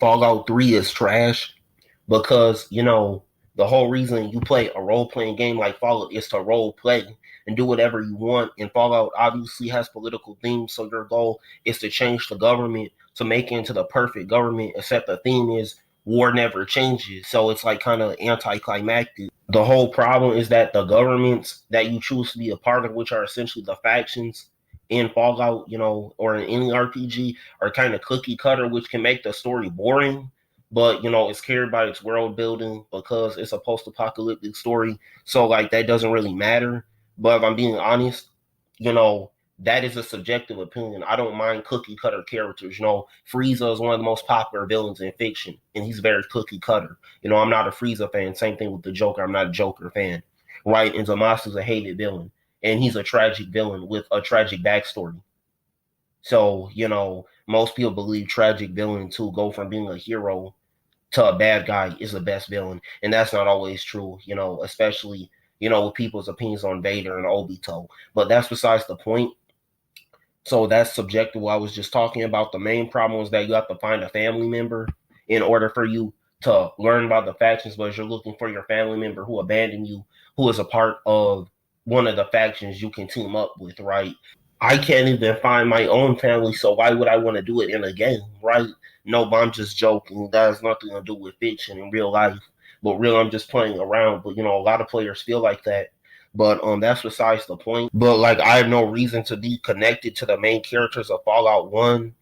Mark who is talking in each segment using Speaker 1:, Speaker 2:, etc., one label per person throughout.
Speaker 1: Fallout 3 is trash because, the whole reason you play a role-playing game like Fallout is to role-play and do whatever you want. And Fallout obviously has political themes, so your goal is to change the government to make it into the perfect government, except the theme is war never changes. So it's like kind of anticlimactic. The whole problem is that the governments that you choose to be a part of, which are essentially the factions in Fallout, or in any RPG, are kind of cookie cutter, which can make the story boring. But it's carried by its world building because it's a post-apocalyptic story. So like that doesn't really matter. But if I'm being honest, that is a subjective opinion. I don't mind cookie cutter characters. Frieza is one of the most popular villains in fiction, and he's very cookie cutter. I'm not a Frieza fan. Same thing with the Joker. I'm not a Joker fan, right? And Zamasu's a hated villain, and he's a tragic villain with a tragic backstory. So, most people believe tragic villains who go from being a hero to a bad guy is the best villain, and that's not always true. Especially with people's opinions on Vader and Obito. But that's besides the point. So that's subjective. What I was just talking about. The main problem is that you have to find a family member in order for you to learn about the factions, but you're looking for your family member who abandoned you, who is a part of one of the factions you can team up with, right? I can't even find my own family, so why would I want to do it in a game, right? No, but I'm just joking. That has nothing to do with fiction in real life. But really, I'm just playing around. But, a lot of players feel like that. But that's besides the point. But, like, I have no reason to be connected to the main characters of Fallout 1,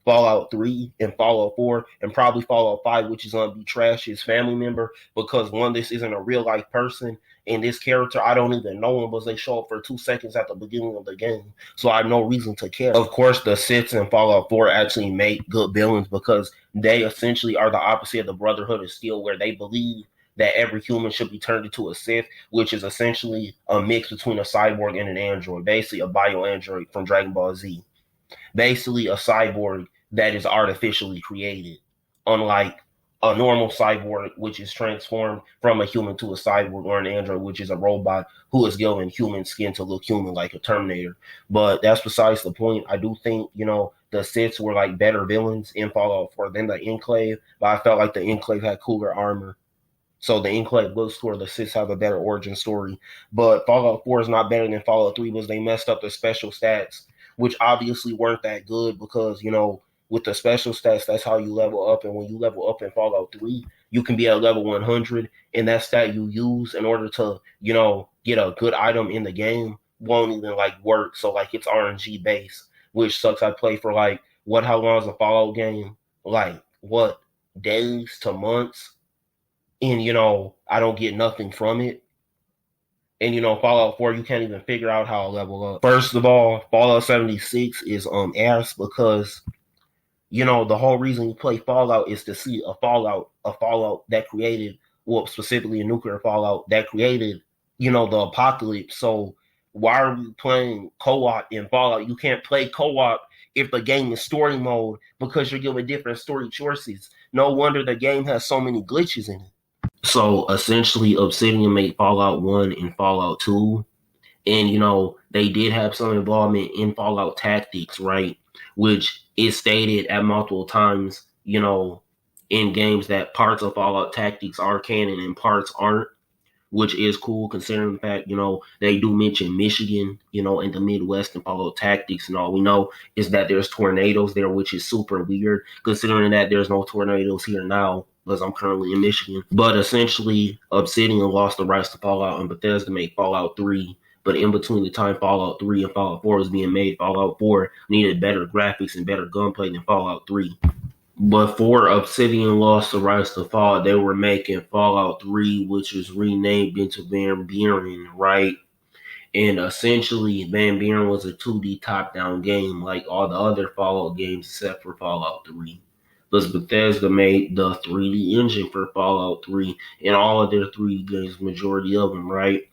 Speaker 1: Fallout 3, and Fallout 4, and probably Fallout 5, which is going to be Trash's family member, because, one, this isn't a real-life person, and this character, I don't even know him, but they show up for 2 seconds at the beginning of the game, so I have no reason to care. Of course, the Siths in Fallout 4 actually make good villains, because they essentially are the opposite of the Brotherhood of Steel, where they believe that every human should be turned into a Sith, which is essentially a mix between a cyborg and an android, basically a bio-android from Dragon Ball Z. Basically a cyborg that is artificially created, unlike a normal cyborg, which is transformed from a human to a cyborg, or an android, which is a robot who is given human skin to look human like a Terminator. But that's besides the point. I do think, the Siths were like better villains in Fallout 4 than the Enclave, but I felt like the Enclave had cooler armor. So the Enclave bookstore, the Siths have a better origin story. But Fallout 4 is not better than Fallout 3 because they messed up the special stats, which obviously weren't that good because, with the special stats, that's how you level up. And when you level up in Fallout 3, you can be at level 100, and that stat you use in order to, get a good item in the game won't even, work. So, it's RNG based, which sucks. I play for, how long is a Fallout game? Days to months? And, I don't get nothing from it. And, Fallout 4, you can't even figure out how to level up. First of all, Fallout 76 is ass because, the whole reason you play Fallout is to see a Fallout that created, well, specifically a nuclear Fallout that created, the apocalypse. So why are we playing co-op in Fallout? You can't play co-op if the game is story mode because you're given different story choices. No wonder the game has so many glitches in it. So essentially, Obsidian made Fallout 1 and Fallout 2. And, they did have some involvement in Fallout Tactics, right? Which is stated at multiple times, in games that parts of Fallout Tactics are canon and parts aren't, which is cool considering the fact, they do mention Michigan, in the Midwest and Fallout Tactics. And all we know is that there's tornadoes there, which is super weird considering that there's no tornadoes here now, because I'm currently in Michigan. But essentially, Obsidian lost the rights to Fallout, and Bethesda made Fallout 3. But in between the time Fallout 3 and Fallout 4 was being made, Fallout 4 needed better graphics and better gunplay than Fallout 3. Before Obsidian lost the rights to Fallout, they were making Fallout 3, which was renamed into Van Buren, right? And essentially, Van Buren was a 2D top-down game like all the other Fallout games except for Fallout 3. Because Bethesda made the 3D engine for Fallout 3 and all of their 3D games, majority of them, right?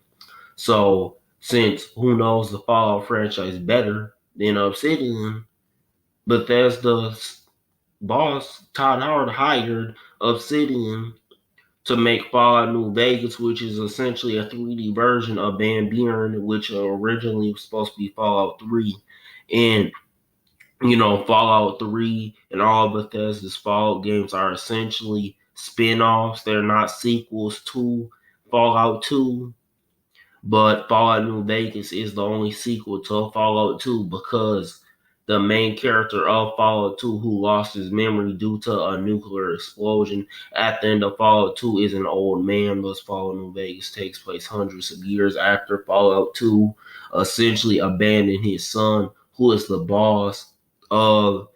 Speaker 1: So, since who knows the Fallout franchise better than Obsidian, Bethesda's boss, Todd Howard, hired Obsidian to make Fallout New Vegas, which is essentially a 3D version of Van Buren, which originally was supposed to be Fallout 3. And Fallout 3 and all Bethesda's Fallout games are essentially spin-offs. They're not sequels to Fallout 2, but Fallout New Vegas is the only sequel to Fallout 2 because the main character of Fallout 2 who lost his memory due to a nuclear explosion at the end of Fallout 2 is an old man. Thus, Fallout New Vegas takes place hundreds of years after Fallout 2 essentially abandoned his son, who is the boss of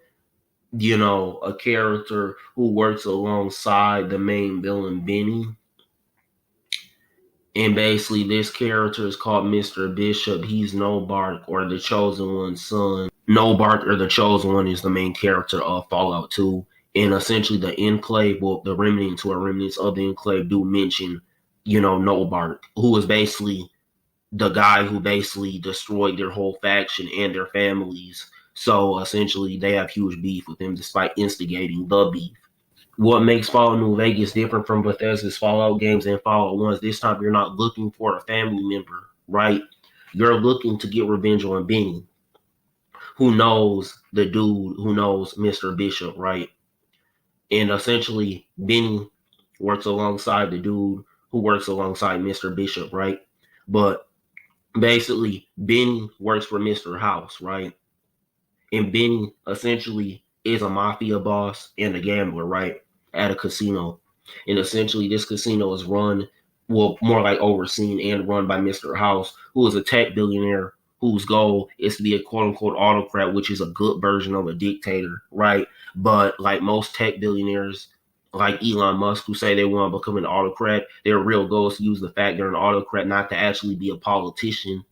Speaker 1: a character who works alongside the main villain Benny. And basically this character is called Mr. Bishop. He's Nobark, or the Chosen One's son. Nobark, or the Chosen One, is the main character of Fallout 2. And essentially the Enclave, well, the remnants or remnants of the Enclave do mention, Nobark, who is basically the guy who basically destroyed their whole faction and their families. So essentially, they have huge beef with him despite instigating the beef. What makes Fallout New Vegas different from Bethesda's Fallout games and Fallout 1 this time you're not looking for a family member, right? You're looking to get revenge on Benny, who knows the dude who knows Mr. Bishop, right? And essentially, Benny works alongside the dude who works alongside Mr. Bishop, right? But basically, Benny works for Mr. House, right? And Benny essentially is a mafia boss and a gambler, right? At a casino. And essentially, this casino is run, well, more like overseen and run by Mr. House, who is a tech billionaire whose goal is to be a quote unquote autocrat, which is a good version of a dictator, right? But like most tech billionaires, like Elon Musk, who say they want to become an autocrat, their real goal is to use the fact they're an autocrat not to actually be a politician.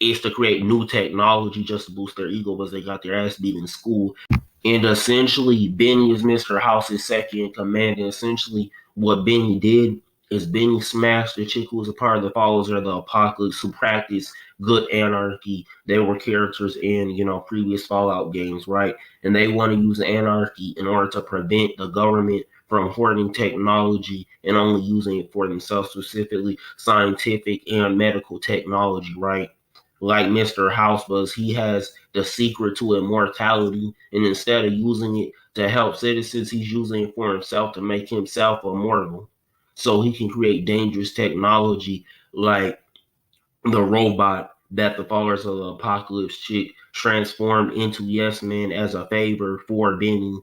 Speaker 1: Is to create new technology just to boost their ego because they got their ass beat in school. And essentially, Benny is Mr. House's second in command. And essentially, what Benny did is Benny smashed the chick who was a part of the followers of the apocalypse who practiced good anarchy. They were characters in, previous Fallout games, right? And they want to use anarchy in order to prevent the government from hoarding technology and only using it for themselves, specifically scientific and medical technology, right? Like Mr. Housebuzz, he has the secret to immortality, and instead of using it to help citizens, he's using it for himself to make himself immortal. So he can create dangerous technology like the robot that the followers of the Apocalypse chick transformed into Yes Man as a favor for Benny.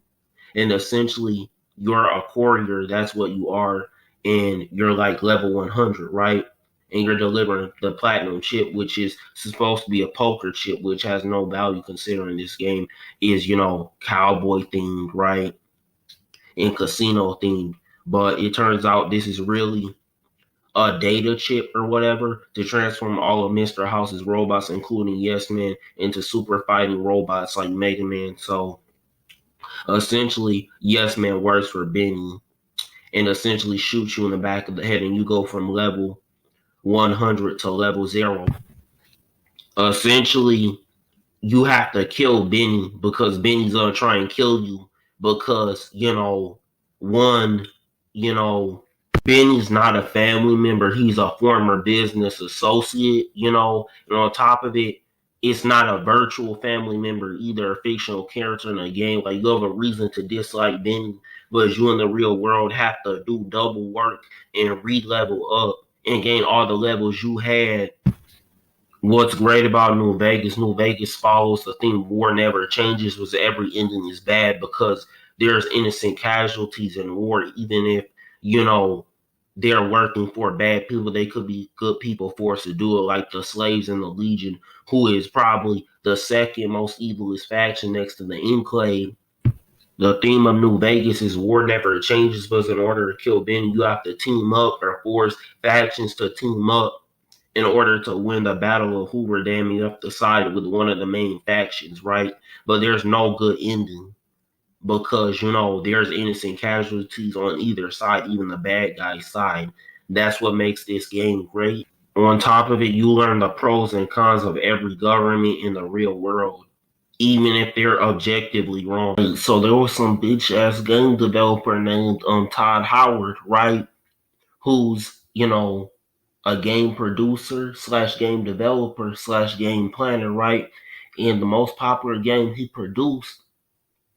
Speaker 1: And essentially, you're a courier, that's what you are, and you're like level 100, right? And you're delivering the platinum chip, which is supposed to be a poker chip, which has no value considering this game is, cowboy themed, right? And casino themed. But it turns out this is really a data chip or whatever to transform all of Mr. House's robots, including Yes Man, into super fighting robots like Mega Man. So essentially, Yes Man works for Benny and essentially shoots you in the back of the head, and you go from level 100 to level 0. Essentially, you have to kill Benny because Benny's gonna try and kill you because, one, you know, Benny's not a family member. He's a former business associate, and on top of it, it's not a virtual family member either, a fictional character in a game. Like, you have a reason to dislike Benny, but you in the real world have to do double work and re-level up and gain all the levels you had. What's great about New Vegas follows the theme war never changes, was every ending is bad because there's innocent casualties in war, even if, they're working for bad people, they could be good people forced to do it, like the slaves in the Legion, who is probably the second most evilest faction next to the Enclave. The theme of New Vegas is war never changes, but in order to kill Ben, you have to team up or force factions to team up in order to win the Battle of Hoover Dam. You have to side with one of the main factions, right? But there's no good ending because, there's innocent casualties on either side, even the bad guy's side. That's what makes this game great. On top of it, you learn the pros and cons of every government in the real world, even if they're objectively wrong. So there was some bitch ass game developer named Todd Howard, right? Who's, a game producer slash game developer slash game planner, right? And the most popular game he produced,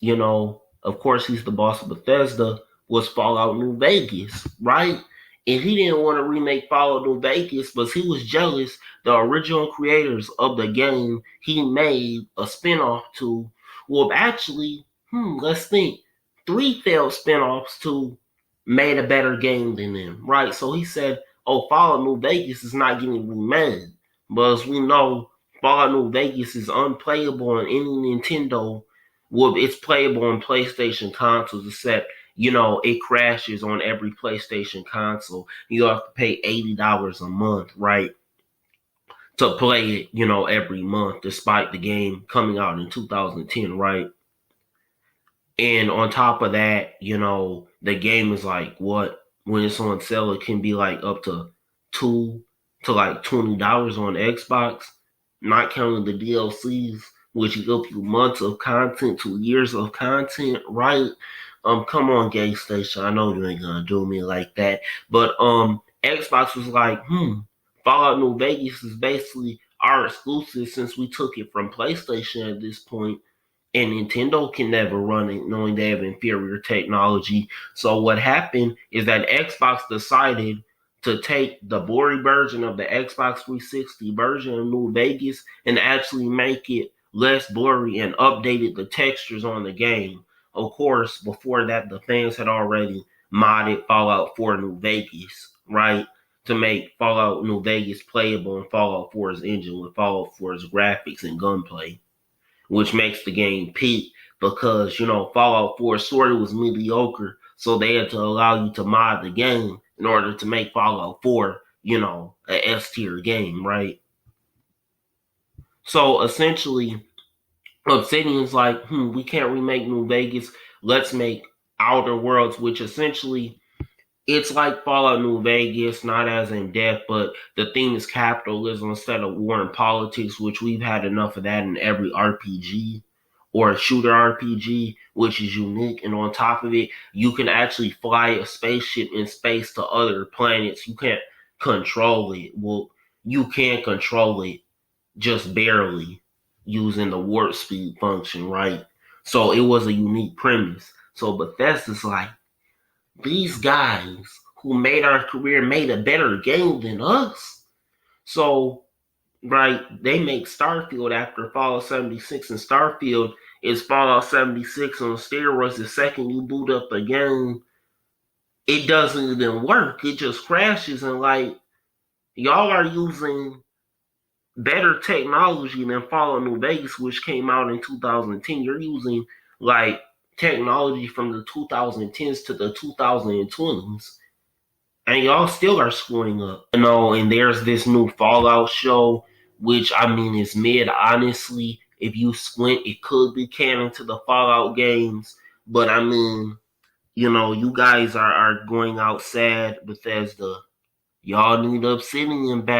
Speaker 1: of course, he's the boss of Bethesda, was Fallout New Vegas, right? And he didn't want to remake Fallout New Vegas, but he was jealous. The original creators of the game he made a spinoff to, well, actually, let's think, three failed spinoffs to made a better game than them, right? So he said, oh, Fallout New Vegas is not getting remade. But as we know, Fallout New Vegas is unplayable on any Nintendo. Well, it's playable on PlayStation consoles, except it crashes on every PlayStation console. You have to pay $80 a month, right, to play it, every month, despite the game coming out in 2010, right? And on top of that, the game is like what? When it's on sale, it can be like up to two to like $20 on Xbox, not counting the DLCs, which give you months of content to years of content, right? Come on, Game Station. I know you ain't gonna do me like that. But Xbox was like, Fallout New Vegas is basically our exclusive since we took it from PlayStation at this point, and Nintendo can never run it knowing they have inferior technology. So what happened is that Xbox decided to take the blurry version of the Xbox 360 version of New Vegas and actually make it less blurry and updated the textures on the game. Of course, before that, the fans had already modded Fallout 4 New Vegas, right? To make Fallout New Vegas playable in Fallout 4's engine with Fallout 4's graphics and gunplay, which makes the game peak because, Fallout 4 sort of was mediocre, so they had to allow you to mod the game in order to make Fallout 4, a S tier game, right? So essentially, Obsidian's like, we can't remake New Vegas, let's make Outer Worlds, which essentially it's like Fallout New Vegas, not as in depth, but the theme is capitalism instead of war and politics, which we've had enough of that in every RPG or a shooter RPG, which is unique. And on top of it, you can actually fly a spaceship in space to other planets. You can't control it. Well, you can control it just barely using the warp speed function, right? So it was a unique premise. So Bethesda's like, these guys who made our career made a better game than us. So, right, they make Starfield after Fallout 76, and Starfield is Fallout 76 on steroids. The second you boot up the game, it doesn't even work. It just crashes, and like, y'all are using better technology than Fallout New Vegas, which came out in 2010. You're using like technology from the 2010s to the 2020s, and y'all still are screwing up. And there's this new Fallout show, which I mean is mid. Honestly, if you squint, it could be canon to the Fallout games, but I mean, you guys are going out sad, Bethesda. Y'all need Obsidian back.